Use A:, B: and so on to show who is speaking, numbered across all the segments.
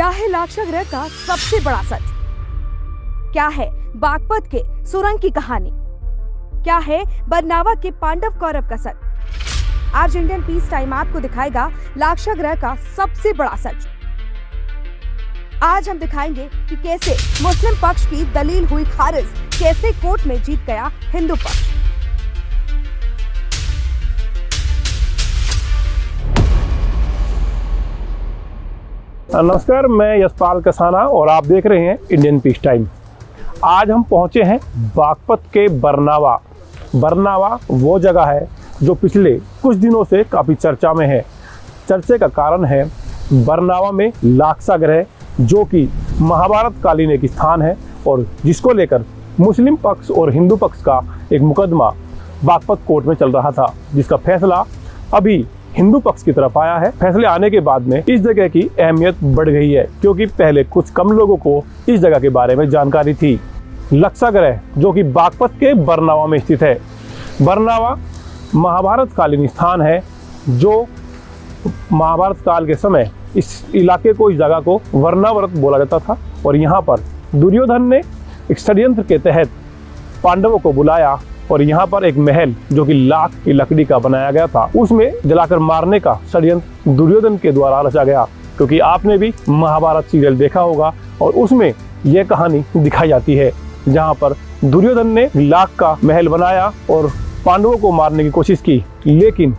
A: क्या है लाक्षा ग्रह का सबसे बड़ा सच? क्या है बागपत के सुरंग की कहानी? क्या है बरनावा के पांडव कौरव का सच? आज इंडियन पीस टाइम आपको दिखाएगा लाक्षा ग्रह का सबसे बड़ा सच। आज हम दिखाएंगे कि कैसे मुस्लिम पक्ष की दलील हुई खारिज, कैसे कोर्ट में जीत गया हिंदू पक्ष।
B: नमस्कार, मैं यशपाल कसाना और आप देख रहे हैं इंडियन पीस टाइम। आज हम पहुंचे हैं बागपत के बरनावा। बरनावा वो जगह है जो पिछले कुछ दिनों से काफ़ी चर्चा में है। चर्चे का कारण है बरनावा में लाक्षा ग्रह, जो कि महाभारत कालीन एक स्थान है और जिसको लेकर मुस्लिम पक्ष और हिंदू पक्ष का एक मुकदमा बागपत कोर्ट में चल रहा था, जिसका फैसला अभी हिंदू पक्ष की तरफ आया है। फैसले आने के बाद में इस जगह की अहमियत बढ़ गई है, क्योंकि पहले कुछ कम लोगों को इस जगह के बारे में जानकारी थी। लाक्षा ग्रह जो कि बागपत के बरनावा में स्थित है। बरनावा महाभारत कालीन स्थान है, जो महाभारत काल के समय इस इलाके को, इस जगह को वर्णावरत बोला जाता था। और यहाँ पर दुर्योधन ने एक षड्यंत्र के तहत पांडवों को बुलाया और यहाँ पर एक महल जो कि लाख की लकड़ी का बनाया गया था, उसमें जलाकर मारने का षड्यंत्र दुर्योधन के द्वारा रचा गया। क्योंकि आपने भी महाभारत सीरियल देखा होगा और उसमें यह कहानी दिखाई जाती है, जहाँ पर दुर्योधन ने लाख का महल बनाया और पांडवों को मारने की कोशिश की, लेकिन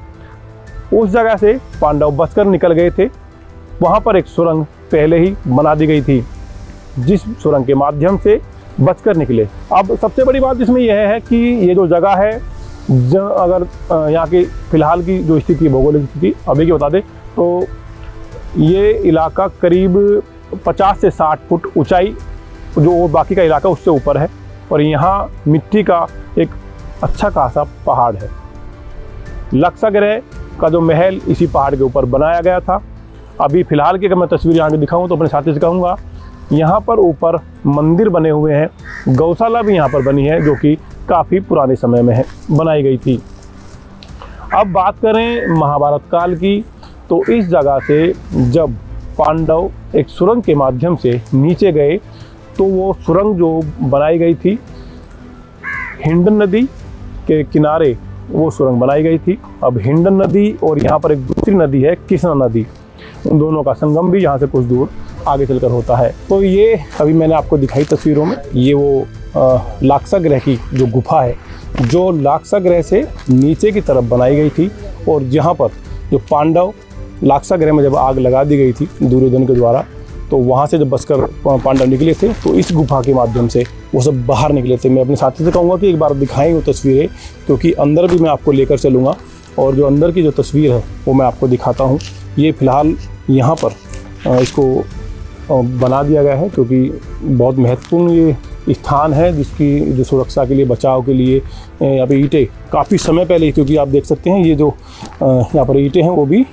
B: उस जगह से पांडव बचकर निकल गए थे। वहाँ पर एक सुरंग पहले ही बना दी गई थी, जिस सुरंग के माध्यम से बचकर निकले। अब सबसे बड़ी बात इसमें यह है कि ये जो जगह है, अगर यहाँ की फिलहाल की जो स्थिति, भौगोलिक स्थिति अभी की बता दें तो ये इलाका करीब 50 से 60 फुट ऊंचाई, जो बाकी का इलाका उससे ऊपर है, और यहाँ मिट्टी का एक अच्छा खासा पहाड़ है। लाक्षा ग्रह का जो महल इसी पहाड़ के ऊपर बनाया गया था। अभी फिलहाल की अगर मैं तस्वीर यहाँ की दिखाऊँ तो अपने साथी से कहूँगा, यहाँ पर ऊपर मंदिर बने हुए हैं, गौशाला भी यहाँ पर बनी है, जो कि काफ़ी पुराने समय में है, बनाई गई थी। अब बात करें महाभारत काल की, तो इस जगह से जब पांडव एक सुरंग के माध्यम से नीचे गए, तो वो सुरंग जो बनाई गई थी हिंडन नदी के किनारे, वो सुरंग बनाई गई थी। अब हिंडन नदी और यहाँ पर एक दूसरी नदी है कृष्णा नदी, उन दोनों का संगम भी यहाँ से कुछ दूर आगे चलकर होता है। तो ये अभी मैंने आपको दिखाई तस्वीरों में, ये वो लाक्षा ग्रह की जो गुफा है, जो लाक्षा ग्रह से नीचे की तरफ बनाई गई थी। और जहाँ पर जो पांडव लाक्षा ग्रह में जब आग लगा दी गई थी दुर्योधन के द्वारा, तो वहाँ से जब बचकर पांडव निकले थे, तो इस गुफा के माध्यम से वो सब बाहर निकले थे। मैं अपने साथी से कहूँगा कि एक बार दिखाएं वो तस्वीरें, क्योंकि अंदर भी मैं आपको लेकर चलूँगा और जो अंदर की जो तस्वीर है वो मैं आपको दिखाता हूँ। ये फिलहाल यहाँ पर इसको बना दिया गया है, क्योंकि बहुत महत्वपूर्ण ये स्थान है, जिसकी जो सुरक्षा के लिए, बचाव के लिए यहाँ पे ईंटें काफ़ी समय पहले, क्योंकि आप देख सकते हैं ये जो यहाँ पर ईंटें हैं वो भी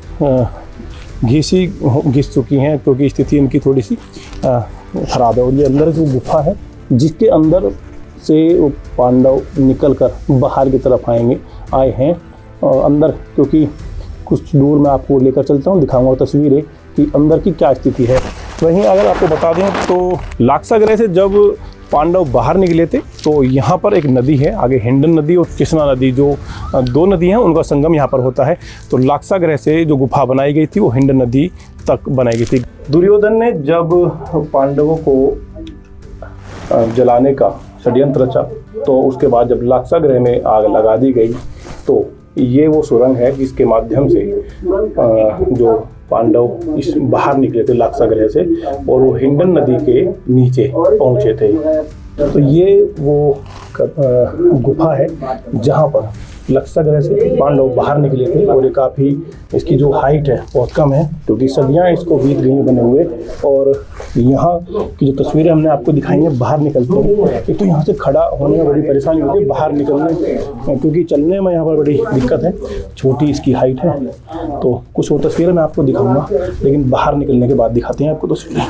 B: घिस चुकी हैं, क्योंकि स्थिति इनकी थोड़ी सी ख़राब है। और ये अंदर जो गुफा है, जिसके अंदर से वो पांडव निकल कर बाहर की तरफ आए हैं अंदर, क्योंकि कुछ दूर मैं आपको लेकर चलता हूँ, दिखाऊंगा तस्वीरें कि अंदर की क्या स्थिति है। वहीं अगर आपको बता दें तो लाक्षा ग्रह से जब पांडव बाहर निकले थे, तो यहाँ पर एक नदी है आगे, हिंडन नदी और कृष्णा नदी, जो दो नदी हैं, उनका संगम यहाँ पर होता है। तो लाक्षा ग्रह से जो गुफा बनाई गई थी वो हिंडन नदी तक बनाई गई थी। दुर्योधन ने जब पांडवों को जलाने का षड्यंत्र रचा, तो उसके बाद जब लाक्षा ग्रह में आग लगा दी गई, तो ये वो सुरंग है जिसके माध्यम से जो पांडव इस बाहर निकले थे लाक्षा ग्रह से, और वो हिंडन नदी के नीचे पहुंचे थे। तो ये वो गुफा है जहाँ पर लाक्षा ग्रह से पांडव बाहर निकले थे। और ये काफ़ी, इसकी जो हाइट है बहुत कम है, क्योंकि सदियाँ इसको बीत गई बने हुए। और यहाँ की जो तस्वीरें हमने आपको दिखाई हैं बाहर निकलते हैं, एक तो यहाँ से खड़ा होने में बड़ी परेशानी होती है, बाहर निकलने, क्योंकि चलने में यहाँ पर बड़ी दिक्कत है, छोटी इसकी हाइट है। तो कुछ और तस्वीरें मैं आपको दिखाऊंगा, लेकिन बाहर निकलने के बाद दिखाते हैं आपको तस्वीरें,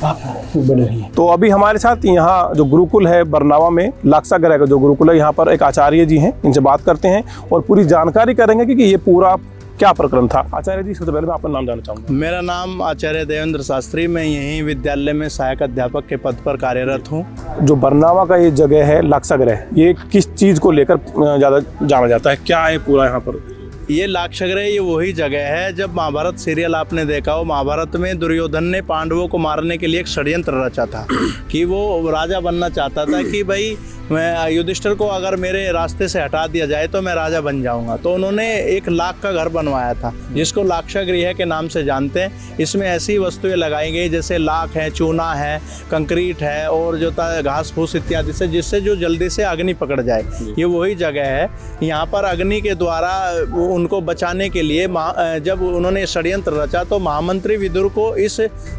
B: आप बने रहिए। तो अभी हमारे साथ यहाँ जो गुरुकुल है बरनावा में, लाक्षा ग्रह का जो गुरुकुल है, यहाँ पर एक आचार्य जी हैं, इनसे बात करते हैं और पूरी जानकारी करेंगे कि ये पूरा क्या प्रकरण था। आचार्य जी, सबसे पहले मैं आपका नाम जानना चाहूँगा।
C: मेरा नाम आचार्य देवेंद्र शास्त्री, मैं यहीं विद्यालय में सहायक अध्यापक के पद पर कार्यरत हूँ।
B: जो बरनावा का ये जगह है लाक्षागृह, ये किस चीज़ को लेकर ज़्यादा जाना जाता है, क्या है पूरा यहाँ पर?
C: ये लाक्षागृह ये वही जगह है, जब महाभारत सीरियल आपने देखा हो, महाभारत में दुर्योधन ने पांडवों को मारने के लिए एक षड्यंत्र रचा था कि वो राजा बनना चाहता था कि भाई मैं युधिष्ठिर को अगर मेरे रास्ते से हटा दिया जाए तो मैं राजा बन जाऊंगा। तो उन्होंने एक लाख का घर बनवाया था जिसको लाक्षागृह के नाम से जानते हैं। इसमें ऐसी वस्तुएं लगाई गई जैसे लाख है, चूना है, कंक्रीट है और जो घास फूस इत्यादि से, जिससे जो जल्दी से अग्नि पकड़ जाए। ये वही जगह है। यहाँ पर अग्नि के द्वारा उनको बचाने के लिए जब उन्होंने षड्यंत्र रचा तो महामंत्री विदुर को इस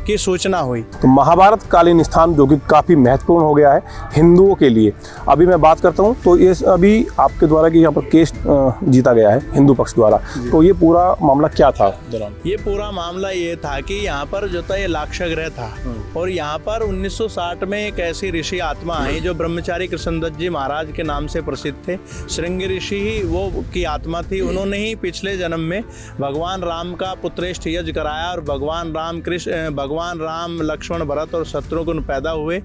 C: की सूचना हुई।
B: तो महाभारत कालीन स्थान जो कि काफ़ी महत्वपूर्ण हो गया है हिंदुओं के लिए। अभी मैं बात करता हूँ तो ये अभी आपके द्वारा कि यहाँ पर केस जीता गया है हिंदू पक्ष द्वारा, तो ये पूरा मामला क्या था दौरान?
C: ये पूरा मामला ये था कि यहाँ पर जो था ये लाक्षागृह था और यहाँ पर 1960 में एक ऐसी ऋषि आत्मा आई जो ब्रह्मचारी कृष्णदत्त जी महाराज के नाम से प्रसिद्ध थे। श्रृंगी ऋषि ही वो की आत्मा थी। उन्होंने ही पिछले जन्म में भगवान राम का पुत्रेष्ठ यज्ञ कराया और भगवान राम लक्ष्मण भरत और शत्रुघ्न पैदा हुए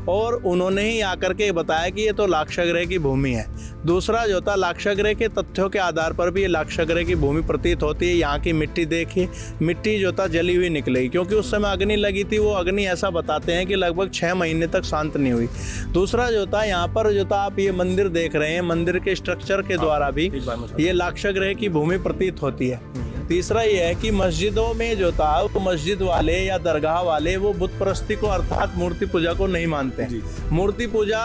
C: और उन्होंने ही आकर के बताया कि ये तो लाक्षागृह की भूमि है। दूसरा जो था, लाक्षागृह के तथ्यों के आधार पर भी ये लाक्षागृह की भूमि प्रतीत होती है। यहाँ की मिट्टी देखिए, मिट्टी जो था जली हुई निकलेगी क्योंकि उस समय अग्नि लगी थी। वो अग्नि ऐसा बताते हैं कि लगभग 6 महीने तक शांत नहीं हुई। दूसरा जो था, यहाँ पर जो था आप ये मंदिर देख रहे हैं, मंदिर के स्ट्रक्चर के द्वारा भी ये लाक्षागृह की भूमि प्रतीत होती है। तीसरा ये है कि मस्जिदों में जो था वो मस्जिद वाले या दरगाह वाले वो बुत परस्ती को अर्थात मूर्ति पूजा को नहीं मानते हैं। मूर्ति पूजा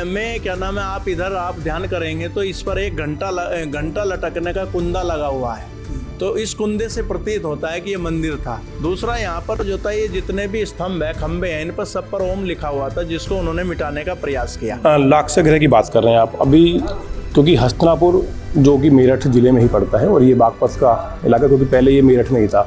C: में क्या नाम है, आप इधर आप ध्यान करेंगे तो इस पर एक घंटा लटकने का कुंदा लगा हुआ है, तो इस कुंदे से प्रतीत होता है कि ये मंदिर था। दूसरा यहाँ पर जो था ये जितने भी स्तंभ है, खंबे हैं, इन पर सब पर ओम लिखा हुआ था जिसको उन्होंने मिटाने का प्रयास किया।
B: लाक्षागृह की बात कर रहे हैं आप अभी, क्योंकि हस्तिनापुर जो कि मेरठ जिले में ही पड़ता है और ये बागपत का इलाका, क्योंकि पहले ये मेरठ में ही था।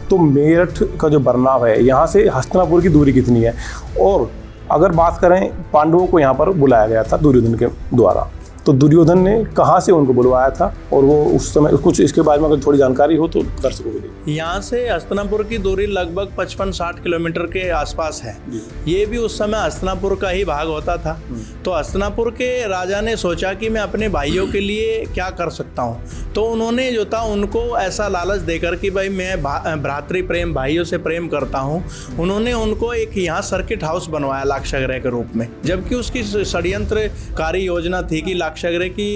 B: तो मेरठ का जो बरनाव है, यहाँ से हस्तिनापुर की दूरी कितनी है? और अगर बात करें, पांडवों को यहाँ पर बुलाया गया था दुर्योधन के द्वारा, तो दुर्योधन ने कहाँ से उनको बुलवाया था और वो उस समय कुछ इसके बारे में अगर थोड़ी जानकारी हो तो दर्शकों को दें।
C: यहाँ से हस्तिनापुर की दूरी लगभग 55-60 किलोमीटर के आसपास है। ये भी उस समय हस्तिनापुर का ही भाग होता था। तो हस्तिनापुर के राजा ने सोचा कि मैं अपने भाइयों के लिए क्या कर सकता हूँ, तो उन्होंने जो था उनको ऐसा लालच देकर कि भाई मैं भ्रातृ प्रेम, भाइयों से प्रेम करता हूँ, उन्होंने उनको एक यहाँ सर्किट हाउस बनवाया लाक्षागृह के रूप में। जबकि उसकी षड्यंत्रकारी योजना थी कि लाक्षागृह की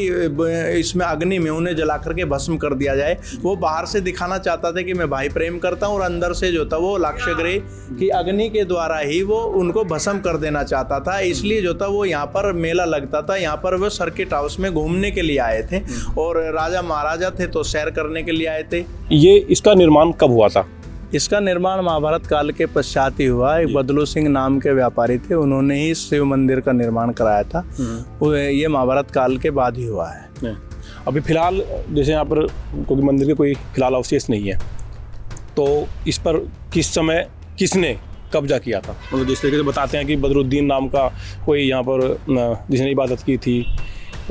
C: इसमें अग्नि में उन्हें जला करके भस्म कर दिया जाए। वो बाहर से दिखाना चाहता था कि मैं भाई प्रेम करता हूँ और अंदर से जो था वो लाक्षागृह की अग्नि के द्वारा ही वो उनको भस्म कर देना चाहता था। इसलिए जो था वो यहाँ पर मेला लगता था, यहाँ पर वो सर्किट हाउस में घूमने के लिए आए थे और राजा महाराजा थे तो सैर करने के लिए आए थे। ये
B: इसका निर्माण कब हुआ था?
C: इसका निर्माण महाभारत काल के पश्चात ही हुआ। एक बदलू सिंह नाम के व्यापारी थे, उन्होंने ही शिव मंदिर का निर्माण कराया था। ये महाभारत काल के बाद ही हुआ है।
B: अभी फिलहाल जैसे यहाँ पर क्योंकि मंदिर के कोई फिलहाल अवशेष नहीं है, तो इस पर किस समय किसने कब्जा किया था? मतलब जिस तरीके से बताते हैं कि बदरुद्दीन नाम का कोई यहाँ पर जिसने इबादत की थी,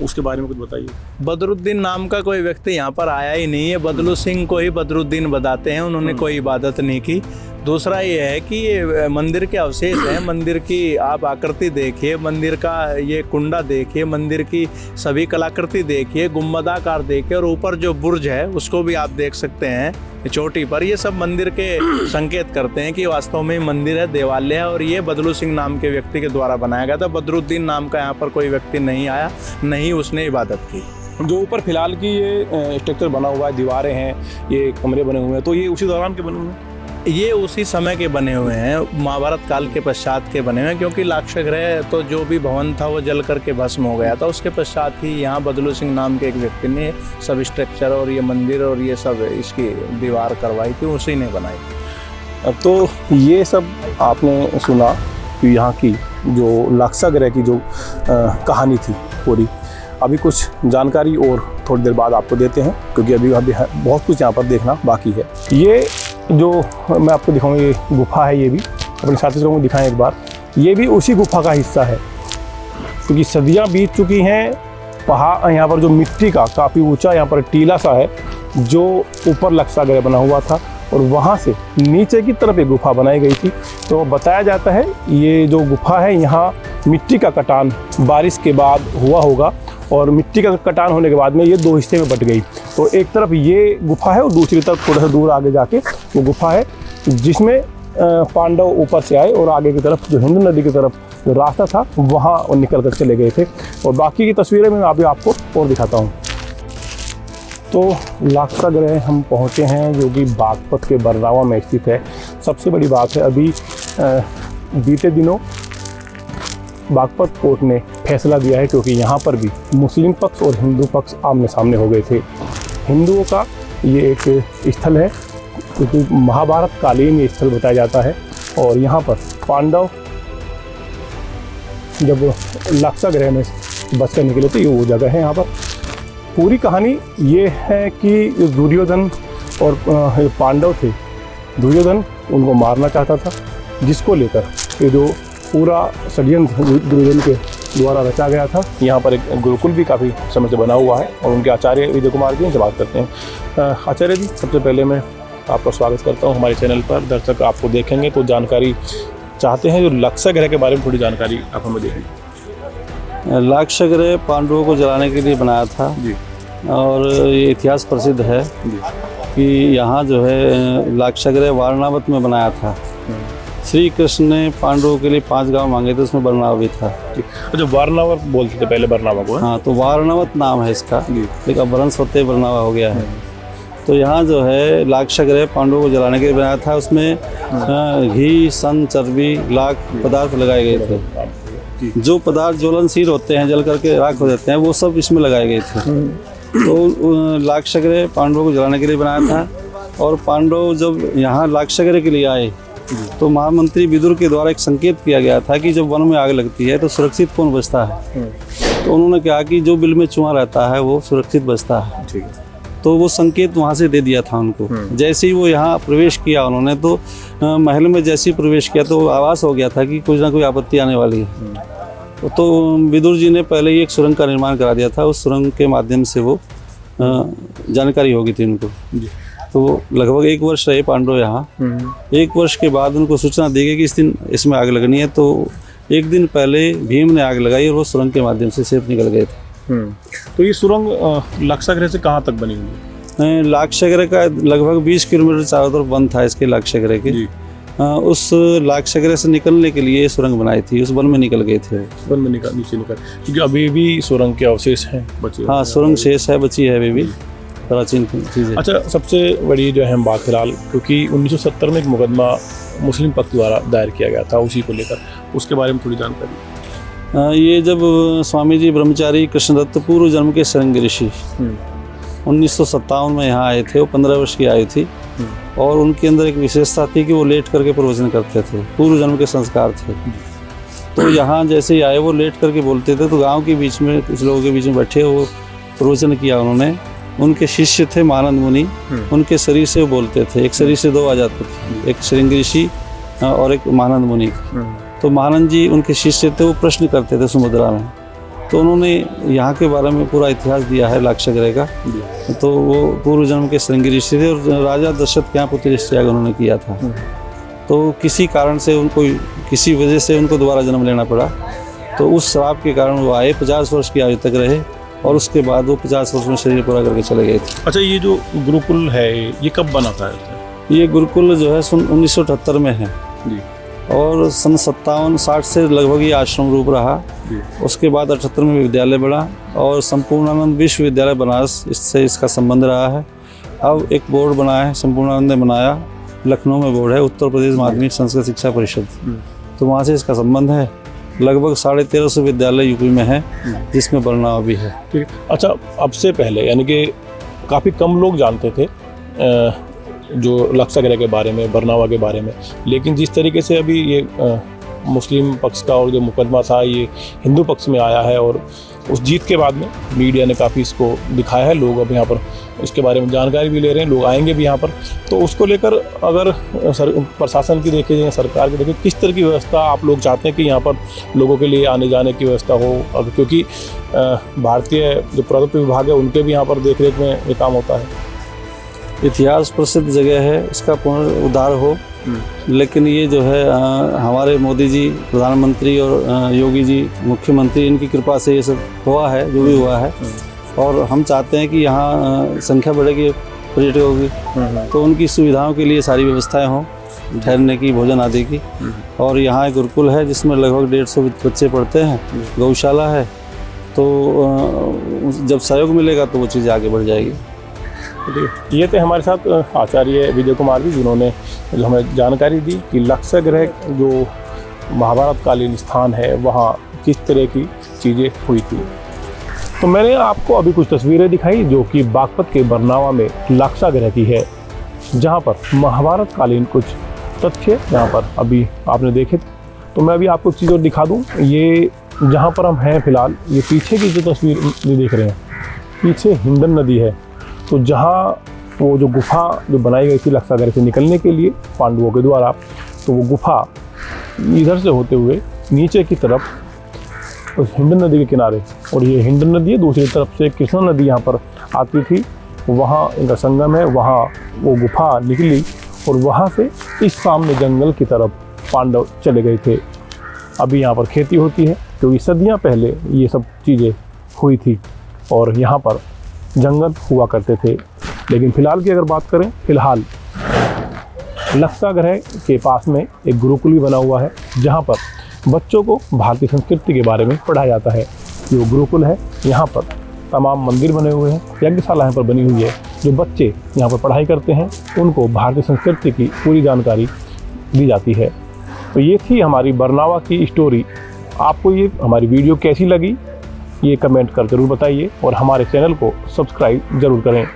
B: उसके बारे में कुछ बताइए।
C: बदरुद्दीन नाम का कोई व्यक्ति यहाँ पर आया ही नहीं है। बदलू सिंह को ही बदरुद्दीन बताते हैं, उन्होंने कोई इबादत नहीं की। दूसरा ये है कि ये मंदिर के अवशेष हैं। मंदिर की आप आकृति देखिए, मंदिर का ये कुंडा देखिए, मंदिर की सभी कलाकृति देखिए, गुम्बदाकार देखिए और ऊपर जो बुर्ज है उसको भी आप देख सकते हैं चोटी पर। ये सब मंदिर के संकेत करते हैं कि वास्तव में मंदिर है, देवालय है और ये बदलू सिंह नाम के व्यक्ति के द्वारा बनाया गया था। बदरुद्दीन नाम का यहाँ पर कोई व्यक्ति नहीं आया, नहीं उसने इबादत की।
B: जो ऊपर फिलहाल की ये स्ट्रक्चर बना हुआ है, दीवारें हैं, ये कमरे बने हुए हैं, तो ये उसी दौरान के बने हुए हैं?
C: ये उसी समय के बने हुए हैं, महाभारत काल के पश्चात के बने हुए हैं, क्योंकि लाक्षागृह तो जो भी भवन था वो जल करके भस्म हो गया था। उसके पश्चात ही यहाँ बदलू सिंह नाम के एक व्यक्ति ने सब स्ट्रक्चर और ये मंदिर और ये सब इसकी दीवार करवाई थी, उसी ने बनाई।
B: तो ये सब आपने सुना कि यहाँ की जो लाक्षागृह की जो कहानी थी पूरी। अभी कुछ जानकारी और थोड़ी देर बाद आपको देते हैं, क्योंकि अभी बहुत कुछ यहाँ पर देखना बाकी है। ये जो मैं आपको दिखाऊंगा, ये गुफा है, ये भी अपने साथियों को दिखाएं एक बार। ये भी उसी गुफा का हिस्सा है, क्योंकि सदियां बीत चुकी हैं। पहाड़ यहाँ पर जो मिट्टी का काफ़ी ऊंचा यहाँ पर टीला सा है, जो ऊपर लक्षागृह बना हुआ था और वहाँ से नीचे की तरफ एक गुफा बनाई गई थी। तो बताया जाता है ये जो गुफा है यहाँ मिट्टी का कटान बारिश के बाद हुआ होगा और मिट्टी का कटान होने के बाद में ये दो हिस्से में बट गई। तो एक तरफ ये गुफा है और दूसरी तरफ थोड़ा सा दूर आगे जाके वो गुफा है जिसमें पांडव ऊपर से आए और आगे की तरफ जो हिंदू नदी की तरफ जो रास्ता था वहाँ वो निकल कर चले गए थे। और बाकी की तस्वीरें मैं अभी आपको और दिखाता हूँ। तो लाक्षागृह हम पहुँचे हैं जो कि बागपत के बरनावा में स्थित है। सबसे बड़ी बात है अभी बीते दिनों बागपत कोर्ट ने फैसला दिया है क्योंकि यहाँ पर भी मुस्लिम पक्ष और हिंदू पक्ष आमने सामने हो गए थे। हिंदुओं का ये एक स्थल है क्योंकि महाभारत कालीन ये स्थल बताया जाता है और यहाँ पर पांडव जब लाक्षागृह में बचकर निकले थे ये वो जगह है। यहाँ पर पूरी कहानी ये है कि दुर्योधन और पांडव थे, दुर्योधन उनको मारना चाहता था जिसको लेकर ये जो पूरा षड्यंत्र दुर्योधन के द्वारा रचा गया था। यहाँ पर एक गुरुकुल भी काफ़ी समय से बना हुआ है और उनके आचार्य विजय कुमार जी से बात करते हैं। आचार्य जी, सबसे पहले मैं आपका स्वागत करता हूँ हमारे चैनल पर। दर्शक आपको देखेंगे तो जानकारी चाहते हैं, जो लाक्षागृह के बारे में थोड़ी जानकारी आप हमें देंगे।
D: लाक्षागृह पांडवों को जलाने के लिए बनाया था
B: जी।
D: और ये इतिहास प्रसिद्ध है
B: जी।
D: कि यहाँ जो है लाक्षागृह वारणावत में बनाया था। श्री कृष्ण ने पांडवों के लिए 5 गांव मांगे थे, उसमें बरनावा भी था।
B: अच्छा, वारणावत बोलते थे पहले बरनावा को?
D: हाँ, तो वारणावत नाम है इसका, लेकिन अब वंश होते बरनावा हो गया है। तो यहाँ जो है लाक्षागृह पांडवों को जलाने के लिए बनाया था। उसमें घी, सन, चर्बी, लाख पदार्थ लगाए गए थे। जो पदार्थ ज्वलनशील होते हैं, जल करके राख हो जाते हैं, वो सब इसमें लगाए गए थे। तो लाक्षागृह पांडवों को जलाने के लिए बनाया था। और पांडव जब यहाँ लाक्षागृह के लिए आए तो महामंत्री विदुर के द्वारा एक संकेत किया गया था कि जब वन में आग लगती है तो सुरक्षित कौन बचता है। तो उन्होंने कहा कि जो बिल में चुहा रहता है वो सुरक्षित बचता है। तो वो संकेत वहाँ से दे दिया था उनको। जैसे ही वो यहाँ प्रवेश किया उन्होंने, तो महल में जैसे ही प्रवेश किया तो आभास हो गया था कि कुछ ना कोई आपत्ति आने वाली है। तो विदुर जी ने पहले ही एक सुरंग का निर्माण करा दिया था। उस सुरंग के माध्यम से वो जानकारी हो गई थी उनको। तो लगभग 1 वर्ष रहे पांडव यहाँ। 1 वर्ष के बाद उनको सूचना दी गई कि इस दिन इसमें आग लगनी है। तो 1 दिन पहले भीम ने आग लगाई और वो सुरंग के माध्यम से सिर्फ निकल गए थे।
B: तो ये सुरंग लाक्षागृह से कहाँ तक बनी हुई है?
D: लाक्षागृह का लगभग 20 किलोमीटर चारों तरफ बंद था इसके लाक्षागृह के। उस लाक्षागृह से निकलने के लिए सुरंग बनाई थी, उस वन में निकल गए थे।
B: वन में नीचे निकल, क्योंकि अभी भी सुरंग के अवशेष हैं बचे।
D: हाँ, सुरंग शेष है, बची है अभी भी प्राचीन चीज़ें।
B: अच्छा, सबसे बड़ी जो अहम बात फिलहाल, क्योंकि 1970 में एक मुकदमा मुस्लिम पक्ष द्वारा दायर किया गया था उसी को लेकर, उसके बारे में थोड़ी जानकारी।
D: ये जब स्वामी जी ब्रह्मचारी कृष्णदत्त पूर्व जन्म के शृंग ऋषि 1957 में यहाँ आए थे। वो 15 वर्ष की आयु थी और उनके अंदर एक विशेषता थी कि वो लेट करके प्रवचन करते थे। पूर्व जन्म के संस्कार थे। तो यहाँ जैसे ही आए वो लेट करके बोलते थे। तो गांव के बीच में कुछ लोगों के बीच में बैठे वो प्रवचन किया उन्होंने। उनके शिष्य थे मानंद मुनि, उनके शरीर से वो बोलते थे। एक शरीर से 2 आ जाते थे, एक शृंग ऋषि और एक मानंद मुनि। तो मानंद जी उनके शिष्य थे, वो प्रश्न करते थे सुमुद्रा में। तो उन्होंने यहाँ के बारे में पूरा इतिहास दिया है लाक्षागृह का। तो वो पूर्व जन्म के शृंग ऋषि थे और राजा दशरथ के यहाँ पुत्री याग उन्होंने किया था। तो किसी कारण से उनको, किसी वजह से उनको दोबारा जन्म लेना पड़ा। तो उस श्राप के कारण वो आए, 50 वर्ष की आयु तक रहे और उसके बाद वो 50 वर्ष में शरीर पूरा करके चले गए थे।
B: अच्छा, ये जो गुरुकुल है ये कब बना था?
D: ये गुरुकुल जो है 1978 में है
B: जी।
D: और सन 57-60 से लगभग ये आश्रम रूप रहा। उसके बाद 78 में विद्यालय बढ़ा और संपूर्णानंद विश्वविद्यालय बनारस, इससे इसका संबंध रहा है। अब एक बोर्ड बना है, संपूर्णानंद ने बनाया, लखनऊ में बोर्ड है, उत्तर प्रदेश माध्यमिक संस्कृत शिक्षा परिषद। तो वहाँ से इसका संबंध है। लगभग 1350 विद्यालय यूपी में है, जिसमें बरनावा भी है।
B: ठीक है। अच्छा, अब से पहले यानी कि काफ़ी कम लोग जानते थे जो लाक्षागृह के बारे में, बरनावा के बारे में, लेकिन जिस तरीके से अभी ये मुस्लिम पक्ष का और जो मुकदमा था ये हिंदू पक्ष में आया है और उस जीत के बाद में मीडिया ने काफ़ी इसको दिखाया है। लोग अब यहाँ पर इसके बारे में जानकारी भी ले रहे हैं, लोग आएंगे भी यहाँ पर। तो उसको लेकर अगर प्रशासन की देखें या सरकार की देखें, किस तरह की व्यवस्था आप लोग चाहते हैं कि यहाँ पर लोगों के लिए आने जाने की व्यवस्था हो? अब क्योंकि भारतीय जो पुरातत्व विभाग है उनके भी यहाँ पर देख रेख में ये काम होता है।
D: इतिहास प्रसिद्ध जगह है, इसका पुनरुद्धार हो। लेकिन ये जो है हमारे मोदी जी प्रधानमंत्री और योगी जी मुख्यमंत्री, इनकी कृपा से ये सब हुआ है जो भी हुआ है। और हम चाहते हैं कि यहाँ संख्या बढ़ेगी पर्यटकों की, तो उनकी सुविधाओं के लिए सारी व्यवस्थाएं हों, ठहरने की, भोजन आदि की। और यहाँ एक गुरुकुल है जिसमें लगभग 150 बच्चे पढ़ते हैं, गौशाला है। तो जब सहयोग मिलेगा तो वो चीज़ आगे बढ़ जाएगी।
B: ये थे हमारे साथ आचार्य विजय कुमार जी, जिन्होंने हमें जानकारी दी कि लक्षागृह जो महाभारत कालीन स्थान है वहाँ किस तरह की चीज़ें हुई थी। तो मैंने आपको अभी कुछ तस्वीरें दिखाई जो कि बागपत के बरनावा में लक्षागृह की है, जहाँ पर महाभारत कालीन कुछ तथ्य यहाँ पर अभी आपने देखे। तो मैं अभी आपको चीज़ और दिखा दूँ। ये जहाँ पर हम हैं फिलहाल, ये पीछे की जो तस्वीर ये देख रहे हैं, पीछे हिंडन नदी है। तो जहाँ वो जो गुफा जो बनाई गई थी लक्षागृह से निकलने के लिए पांडवों के द्वारा, तो वो गुफा इधर से होते हुए नीचे की तरफ उस हिंडन नदी के किनारे, और ये हिंडन नदी है, दूसरी तरफ से कृष्णा नदी यहाँ पर आती थी, वहाँ इनका संगम है, वहाँ वो गुफा निकली और वहाँ से इस सामने जंगल की तरफ पांडव चले गए थे। अभी यहाँ पर खेती होती है क्योंकि सदियाँ पहले ये सब चीज़ें हुई थी और यहाँ पर जंगल हुआ करते थे। लेकिन फ़िलहाल की अगर बात करें, फ़िलहाल लक्षागृह के पास में एक गुरुकुल भी बना हुआ है, जहाँ पर बच्चों को भारतीय संस्कृति के बारे में पढ़ाया जाता है। ये गुरुकुल है, यहाँ पर तमाम मंदिर बने हुए हैं, यज्ञशाला यहाँ पर बनी हुई है। जो बच्चे यहाँ पर पढ़ाई करते हैं उनको भारतीय संस्कृति की पूरी जानकारी दी जाती है। तो ये थी हमारी बरनावा की स्टोरी। आपको ये हमारी वीडियो कैसी लगी ये कमेंट कर ज़रूर बताइए और हमारे चैनल को सब्सक्राइब ज़रूर करें।